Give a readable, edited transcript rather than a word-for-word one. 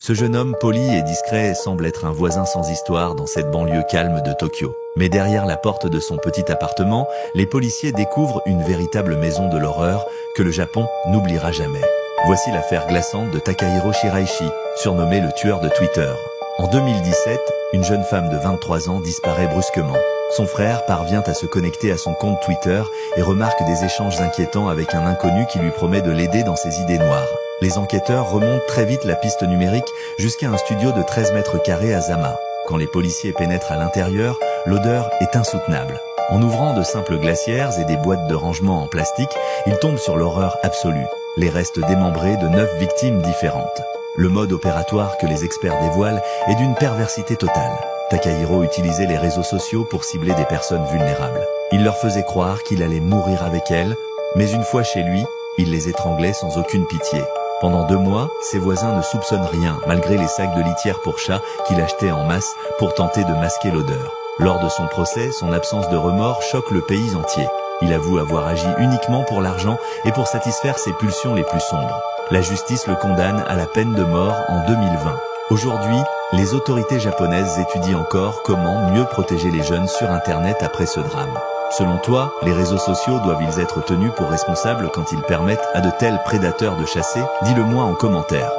Ce jeune homme poli et discret semble être un voisin sans histoire dans cette banlieue calme de Tokyo. Mais derrière la porte de son petit appartement, les policiers découvrent une véritable maison de l'horreur que le Japon n'oubliera jamais. Voici l'affaire glaçante de Takahiro Shiraishi, surnommé le tueur de Twitter. En 2017, une jeune femme de 23 ans disparaît brusquement. Son frère parvient à se connecter à son compte Twitter et remarque des échanges inquiétants avec un inconnu qui lui promet de l'aider dans ses idées noires. Les enquêteurs remontent très vite la piste numérique jusqu'à un studio de 13 mètres carrés à Zama. Quand les policiers pénètrent à l'intérieur, l'odeur est insoutenable. En ouvrant de simples glacières et des boîtes de rangement en plastique, ils tombent sur l'horreur absolue. Les restes démembrés de 9 victimes différentes. Le mode opératoire que les experts dévoilent est d'une perversité totale. Takahiro utilisait les réseaux sociaux pour cibler des personnes vulnérables. Il leur faisait croire qu'il allait mourir avec elles, mais une fois chez lui, il les étranglait sans aucune pitié. Pendant 2 mois, ses voisins ne soupçonnent rien, malgré les sacs de litière pour chats qu'il achetait en masse pour tenter de masquer l'odeur. Lors de son procès, son absence de remords choque le pays entier. Il avoue avoir agi uniquement pour l'argent et pour satisfaire ses pulsions les plus sombres. La justice le condamne à la peine de mort en 2020. Aujourd'hui, les autorités japonaises étudient encore comment mieux protéger les jeunes sur Internet après ce drame. Selon toi, les réseaux sociaux doivent-ils être tenus pour responsables quand ils permettent à de tels prédateurs de chasser? Dis-le moi en commentaire.